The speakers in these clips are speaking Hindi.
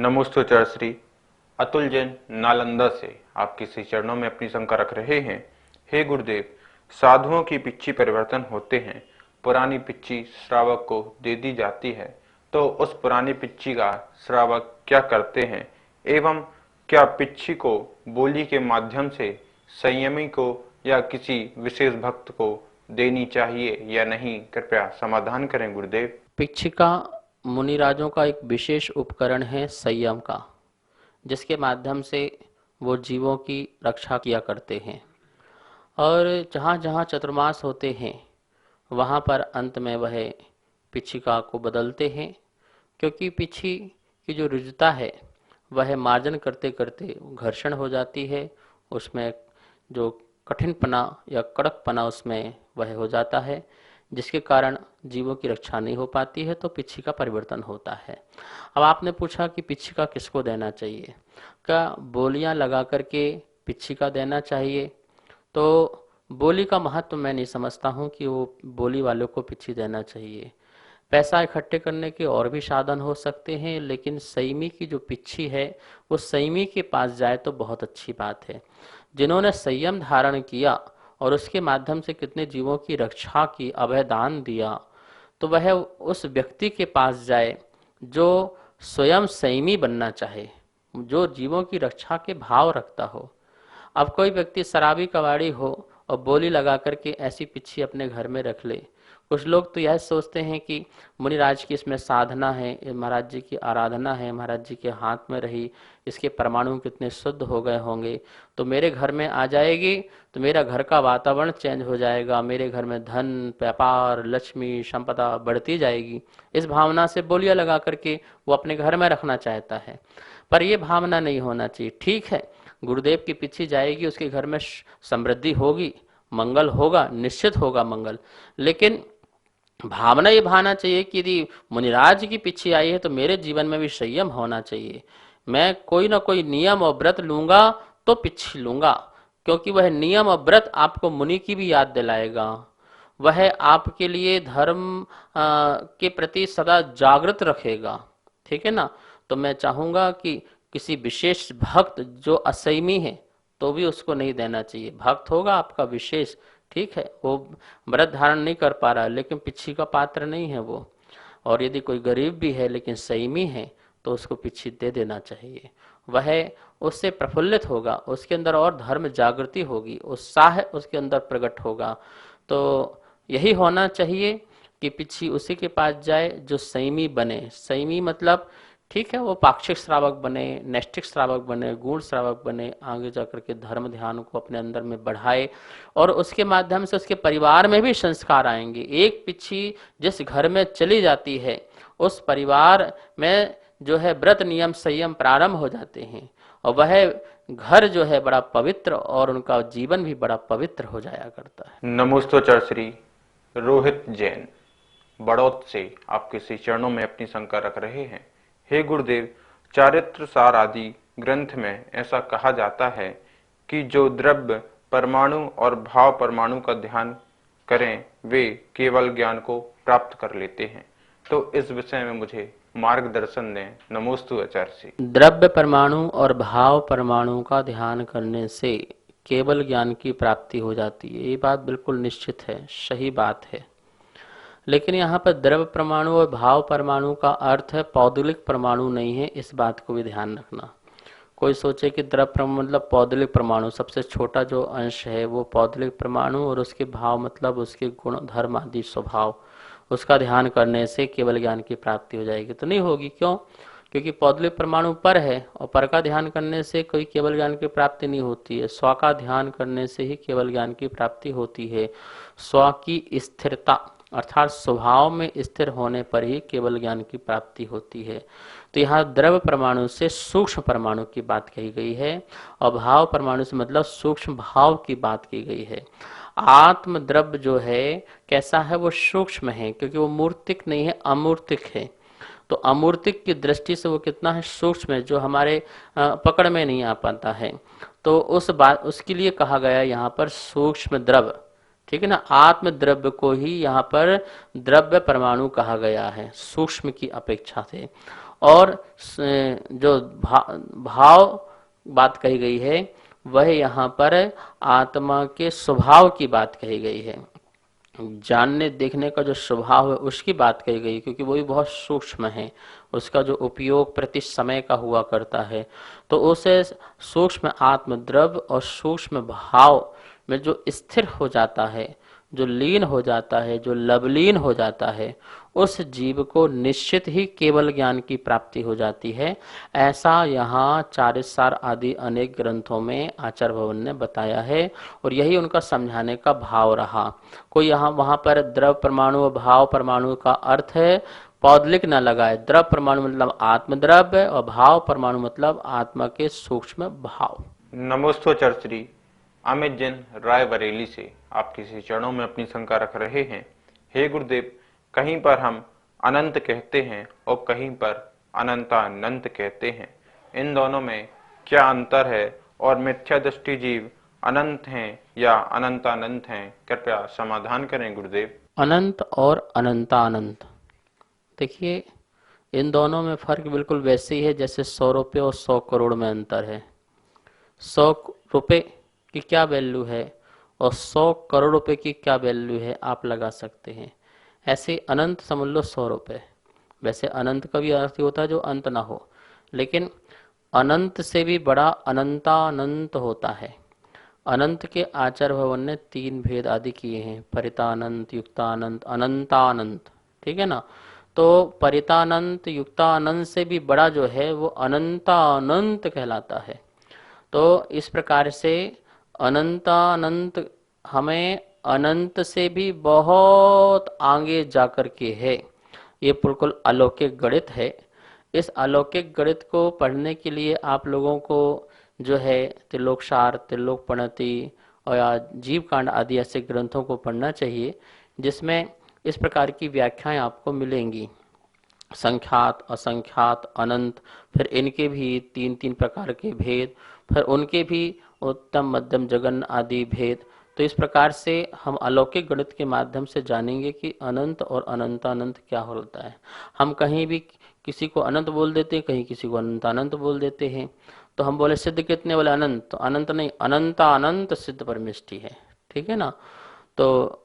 नमोस्तुचर श्री अतुल जैन नालंदा से आपके श्री चरणों में अपनी शंका रख रहे हैं। हे गुरुदेव, साधुओं की पिच्ची परिवर्तन होते हैं, पुरानी पिच्ची श्रावक को दे दी जाती है, तो उस पुरानी पिच्ची का श्रावक क्या करते हैं एवं क्या पिच्ची को बोली के माध्यम से संयमी को या किसी विशेष भक्त को देनी चाहिए या नहीं, कृपया समाधान करें गुरुदेव। पिच्छिका मुनिराजों का एक विशेष उपकरण है संयम का, जिसके माध्यम से वो जीवों की रक्षा किया करते हैं। और जहाँ जहाँ चतुर्मास होते हैं वहाँ पर अंत में वह पिच्छिका को बदलते हैं, क्योंकि पिच्छी की जो रुजुता है वह मार्जन करते करते घर्षण हो जाती है। उसमें जो कठिनपना या कड़कपना उसमें वह हो जाता है, जिसके कारण जीवों की रक्षा नहीं हो पाती है, तो पिच्छी का परिवर्तन होता है। अब आपने पूछा कि पिच्छी का किसको देना चाहिए, क्या बोलियां लगा करके पिच्छी का देना चाहिए? तो बोली का महत्व मैं नहीं समझता हूँ कि वो बोली वालों को पिच्छी देना चाहिए। पैसा इकट्ठे करने के और भी साधन हो सकते हैं, लेकिन संयमी की जो पिच्छी है वो संयमी के पास जाए तो बहुत अच्छी बात है। जिन्होंने संयम धारण किया और उसके माध्यम से कितने जीवों की रक्षा की, अभयदान दिया, तो वह उस व्यक्ति के पास जाए जो स्वयं संयमी बनना चाहे, जो जीवों की रक्षा के भाव रखता हो। अब कोई व्यक्ति शराबी कबाड़ी हो और बोली लगा करके ऐसी पिच्छी अपने घर में रख ले। कुछ लोग तो यह सोचते हैं कि मुनिराज की इसमें साधना है, महाराज जी की आराधना है, महाराज जी के हाथ में रही, इसके परमाणु कितने शुद्ध हो गए होंगे, तो मेरे घर में आ जाएगी तो मेरा घर का वातावरण चेंज हो जाएगा, मेरे घर में धन, व्यापार, लक्ष्मी, संपदा बढ़ती जाएगी। इस भावना से बोलियां लगा करके वो अपने घर में रखना चाहता है, पर यह भावना नहीं होना चाहिए। ठीक है, गुरुदेव की पिच्छी जाएगी, उसके घर में समृद्धि होगी, मंगल होगा, निश्चित होगा मंगल, लेकिन भावना ये भावना चाहिए कि यदि मुनिराज की पिच्छी आई है तो मेरे जीवन में भी संयम होना चाहिए। मैं कोई ना कोई नियम और व्रत लूंगा तो पिच्छी लूंगा, क्योंकि वह नियम और व्रत आपको मुनि की भी याद दिलाएगा, वह आपके लिए धर्म के प्रति सदा जागृत रखेगा। ठीक है ना? तो मैं चाहूंगा कि किसी विशेष भक्त जो असंयमी है तो भी उसको नहीं देना चाहिए। भक्त होगा आपका विशेष, ठीक है, वो व्रत धारण नहीं कर पा रहा, लेकिन पिच्छी का पात्र नहीं है वो। और यदि कोई गरीब भी है लेकिन संयमी है तो उसको पिच्छी दे देना चाहिए। वह उससे प्रफुल्लित होगा, उसके अंदर और धर्म जागृति होगी, उत्साह उसके अंदर प्रकट होगा। तो यही होना चाहिए कि पिच्छी उसी के पास जाए जो संयमी बने। संयमी मतलब ठीक है, वो पाक्षिक श्रावक बने, नैष्ठिक श्रावक बने, गुण श्रावक बने, आगे जाकर के धर्म ध्यान को अपने अंदर में बढ़ाए और उसके माध्यम से उसके परिवार में भी संस्कार आएंगे। एक पिच्छी जिस घर में चली जाती है उस परिवार में जो है व्रत नियम संयम प्रारंभ हो जाते हैं और वह घर जो है बड़ा पवित्र और उनका जीवन भी बड़ा पवित्र हो जाया करता है। नमोस्तुचर श्री रोहित जैन बड़ौत से आपके श्री चरणों में अपनी शंका रख रहे हैं। हे गुरुदेव, चारित्र सार आदि ग्रंथ में ऐसा कहा जाता है कि जो द्रव्य परमाणु और भाव परमाणु का ध्यान करें वे केवल ज्ञान को प्राप्त कर लेते हैं, तो इस विषय में मुझे मार्गदर्शन दें। नमोस्तु आचार्य। द्रव्य परमाणु और भाव परमाणु का ध्यान करने से केवल ज्ञान की प्राप्ति हो जाती है, ये बात बिल्कुल निश्चित है, सही बात है। लेकिन यहाँ पर द्रव्य परमाणु और भाव परमाणु का अर्थ है पौदगलिक परमाणु नहीं है, इस बात को भी ध्यान रखना। कोई सोचे कि द्रव्य परमाणु मतलब पौदगलिक परमाणु, सबसे छोटा जो अंश है वो पौदगलिक परमाणु, और उसके भाव मतलब उसके गुण धर्म आदि स्वभाव, उसका ध्यान करने से केवल ज्ञान की प्राप्ति हो जाएगी। तो नहीं होगी। क्यों? क्योंकि पौदगलिक परमाणु पर है और पर का ध्यान करने से कोई केवल ज्ञान की प्राप्ति नहीं होती है। स्व का ध्यान करने से ही केवल ज्ञान की प्राप्ति होती है। स्व की स्थिरता अर्थात स्वभाव में स्थिर होने पर ही केवल ज्ञान की प्राप्ति होती है। तो यहाँ द्रव्य परमाणु से सूक्ष्म परमाणु की बात कही गई है और भाव परमाणु से मतलब सूक्ष्म भाव की बात की गई है। आत्म द्रव्य जो है कैसा है, वो सूक्ष्म है, क्योंकि वो मूर्तिक नहीं है, अमूर्तिक है। तो अमूर्तिक की दृष्टि से वो कितना है, सूक्ष्म है, जो हमारे पकड़ में नहीं आ पाता है। तो उस बात उसके लिए कहा गया यहाँ पर सूक्ष्म द्रव्य। ठीक है ना? आत्म द्रव्य को ही यहाँ पर द्रव्य परमाणु कहा गया है सूक्ष्म की अपेक्षा से। और जो भाव बात कही गई है वह यहाँ पर आत्मा के स्वभाव की बात कही गई है। जानने देखने का जो स्वभाव है उसकी बात कही गई, क्योंकि वो भी बहुत सूक्ष्म है, उसका जो उपयोग प्रति समय का हुआ करता है। तो उसे सूक्ष्म आत्मद्रव्य और सूक्ष्म भाव में जो स्थिर हो जाता है, जो लीन हो जाता है, जो लवलीन हो जाता है, उस जीव को निश्चित ही केवल ज्ञान की प्राप्ति हो जाती है। ऐसा यहाँ चारिसार आदि अनेक ग्रंथों में आचार्य भवन ने बताया है और यही उनका समझाने का भाव रहा। कोई यहाँ वहाँ पर द्रव परमाणु और भाव परमाणु का अर्थ है पौधलिक न लगाए। द्रव परमाणु मतलब आत्मद्रव्य और भाव परमाणु मतलब आत्मा के सूक्ष्म भाव। नमोस्तोचर श्री अमित जैन रायबरेली से आपके श्री चरणों में अपनी शंका रख रहे हैं। हे गुरुदेव, कहीं पर हम अनंत कहते हैं और कहीं पर अनंतानंत कहते हैं, इन दोनों में क्या अंतर है और मिथ्या दृष्टि जीव अनंत हैं या अनंतानंत हैं? कृपया समाधान करें गुरुदेव। अनंत और अनंतानंत, देखिए इन दोनों में फर्क बिल्कुल वैसे ही है जैसे 100 रुपये और 100 करोड़ में अंतर है। 100 रुपये की क्या वैल्यू है और 100 करोड़ रुपए की क्या वैल्यू है आप लगा सकते हैं। ऐसे अनंत समझ लो 100 रुपये। वैसे अनंत का भी अर्थ होता है जो अंत ना हो, लेकिन अनंत से भी बड़ा अनंतानंत होता है। अनंत के आचार्य भवन ने 3 भेद आदि किए हैं, परितानंत, युक्तानंत, अनंतानंत, ठीक है ना। तो परितानंत युक्तानंत से भी बड़ा जो है वो अनंतानंत कहलाता है। तो इस प्रकार से अनंतानंत हमें अनंत से भी बहुत आगे जाकर के है। ये बिल्कुल अलौकिक गणित है। इस अलौकिक गणित को पढ़ने के लिए आप लोगों को जो है त्रिलोकसार, त्रिलोक प्रणति और जीव कांड आदि ऐसे ग्रंथों को पढ़ना चाहिए, जिसमें इस प्रकार की व्याख्याएं आपको मिलेंगी। संख्यात, असंख्यात, अनंत, फिर इनके भी 3-3 प्रकार के भेद, फिर उनके भी उत्तम, मध्यम, जगन आदि भेद। तो इस प्रकार से हम अलौकिक गणित के माध्यम से जानेंगे कि अनंत और अनंतानंत क्या होता है। हम कहीं भी किसी को अनंत बोल देते हैं, कहीं किसी को अनंतानंत बोल देते हैं। तो हम बोले सिद्ध कितने, बोले अनंत, तो अनंत नहीं, अनंतानंत सिद्ध परमेष्टि है, ठीक है ना। तो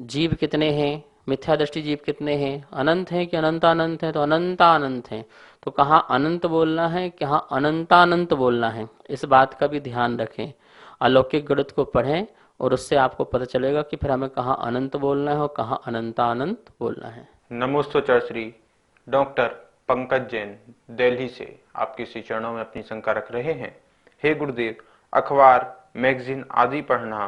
जीव कितने हैं, मिथ्या दृष्टि जीव कितने हैं, अनंत हैं कि अनंतानंत हैं, तो अनंतानंत हैं। तो कहाँ अनंत बोलना है, कहाँ अनंतानंत बोलना है, इस बात का भी ध्यान रखें। अलौकिक गणित को पढ़ें और उससे आपको पता चलेगा कि फिर हमें कहाँ अनंत बोलना है और कहाँ अनंतानंत बोलना है। नमोस्तोचर श्री डॉक्टर पंकज जैन दिल्ली से आपके श्री चरणों में अपनी शंका रख रहे हैं। हे गुरुदेव, अखबार, मैगजीन आदि पढ़ना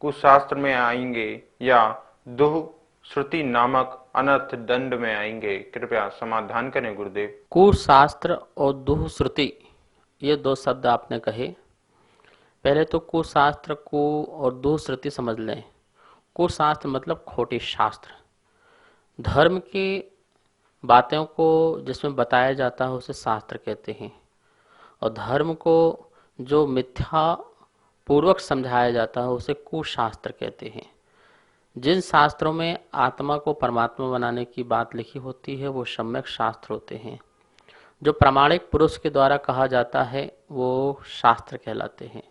कुशास्त्र में आएंगे या दुह श्रुति नामक अनर्थ दंड में आएंगे? कृपया समाधान करें गुरुदेव। कुशास्त्र और दुह श्रुति, ये 2 शब्द आपने कहे। पहले तो कुशास्त्र को और दुह श्रुति समझ लें। कुशास्त्र मतलब खोटे शास्त्र, धर्म की बातों को जिसमें बताया जाता है उसे शास्त्र कहते हैं, और धर्म को जो मिथ्या पूर्वक समझाया जाता है उसे कुशास्त्र कहते हैं। जिन शास्त्रों में आत्मा को परमात्मा बनाने की बात लिखी होती है वो सम्यक शास्त्र होते हैं। जो प्रामाणिक पुरुष के द्वारा कहा जाता है वो शास्त्र कहलाते हैं।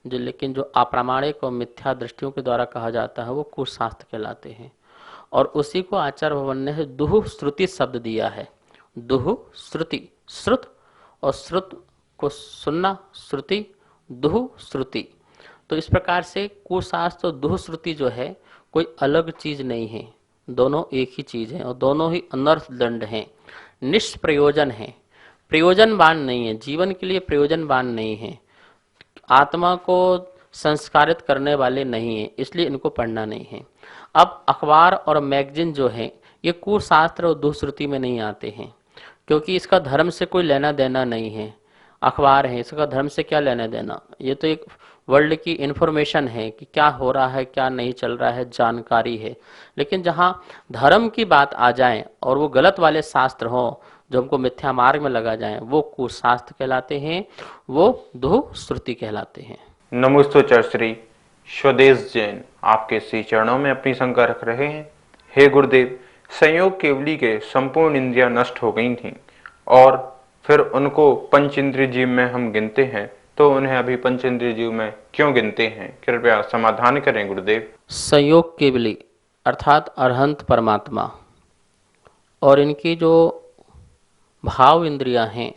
लेकिन जो अप्रामाणिक और मिथ्या दृष्टियों के द्वारा कहा जाता है वो कुशास्त्र कहलाते हैं। और उसी को आचार्य भवन ने दुह श्रुति शब्द दिया है। दुह श्रुति, श्रुत और श्रुत को सुनना, श्रुति, दुह श्रुति। तो इस प्रकार से कुशास्त्र और दुह श्रुति जो है कोई अलग चीज नहीं है, दोनों एक ही चीज है और दोनों ही अनर्थ दंड हैं, निष्प्रयोजन है, प्रयोजनवान नहीं है, जीवन के लिए प्रयोजनवान नहीं है, आत्मा को संस्कारित करने वाले नहीं है, इसलिए इनको पढ़ना नहीं है। अब अखबार और मैगजीन जो है ये कुशास्त्र और दुश्रुति में नहीं आते हैं, क्योंकि इसका धर्म से कोई लेना देना नहीं है। अखबार है, इसका धर्म से क्या लेना देना, ये तो एक वर्ल्ड की इंफॉर्मेशन है कि क्या हो रहा है क्या नहीं चल रहा है, जानकारी है। लेकिन जहाँ धर्म की बात आ जाए और वो गलत वाले शास्त्र हों जो हमको मिथ्या मार्ग में लगा जाए वो कुशास्त्र कहलाते हैं, वो दुश्रुति कहलाते हैं। नमोस्तोचर श्री स्वदेश जैन आपके श्री चरणों में अपनी शंका रख रहे हैं। हे गुरुदेव, संयोग केवली के संपूर्ण इंद्रियां नष्ट हो गई थीं और फिर उनको पंच इंद्रिय जीव में हम गिनते हैं, तो उन्हें अभी पंच इंद्रिय जीव में क्यों गिनते हैं? कृपया समाधान करें गुरुदेव। संयोग केवली अर्थात अरहंत परमात्मा और इनकी जो भाव इंद्रियां हैं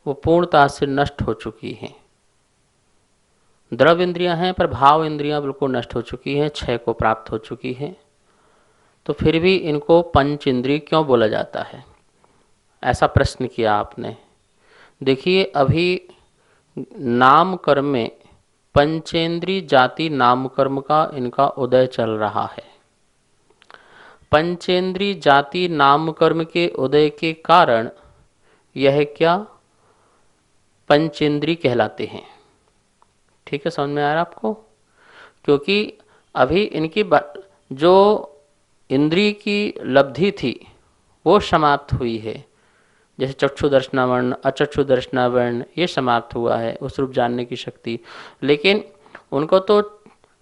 वो पूर्णतः से नष्ट हो चुकी हैं। द्रव्य इंद्रियां हैं पर भाव इंद्रियां बिल्कुल नष्ट हो चुकी हैं, क्षय को प्राप्त हो चुकी हैं। तो फिर भी इनको पंच इंद्रिय क्यों बोला जाता है, ऐसा प्रश्न किया आपने। देखिए, अभी नाम कर्म में पंचेंद्रिय जाति नाम कर्म का इनका उदय चल रहा है। पंचेंद्रिय जाति नाम कर्म के उदय के कारण यह क्या पंचेंद्रिय कहलाते हैं। ठीक है, समझ में आ रहा आपको? क्योंकि अभी इनकी जो इंद्रिय की लब्धि थी वो समाप्त हुई है। जैसे चक्षु दर्शनावर्ण, अचक्षु दर्शनावर्ण ये समाप्त हुआ है, उस रूप जानने की शक्ति। लेकिन उनको तो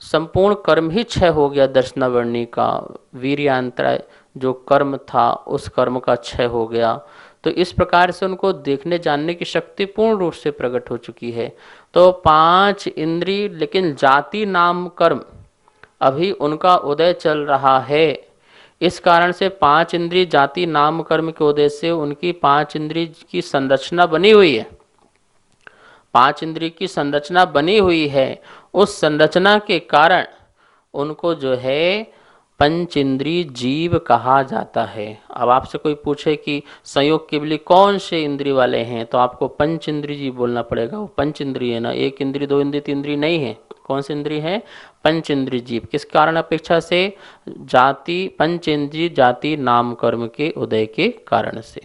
संपूर्ण कर्म ही क्षय हो गया। दर्शनावर्णी का वीर्यांतराय जो कर्म था उस कर्म का क्षय हो गया। तो इस प्रकार से उनको देखने जानने की शक्ति पूर्ण रूप से प्रकट हो चुकी है। तो पांच इंद्रिय, लेकिन जाति नाम कर्म अभी उनका उदय चल रहा है। इस कारण से पांच इंद्रिय जाति नाम कर्म के उदय से उनकी पांच इंद्रिय की संरचना बनी हुई है। पांच इंद्रिय की संरचना बनी हुई है, उस संरचना के कारण उनको जो है पंच इंद्रिय जीव कहा जाता है। अब आपसे कोई पूछे कि संयोग केवली कौन से इंद्रिय वाले हैं, तो आपको पंच इंद्रिय जीव बोलना पड़ेगा। वो पंच इंद्रिय है ना, एक इंद्रिय दो इंद्रिय तीन इंद्रिय नहीं है। कौन से इंद्रिय है? पंच इंद्रिय जीव। किस कारण अपेक्षा से? जाति, पंच इंद्रिय जाति नाम कर्म के उदय के कारण से।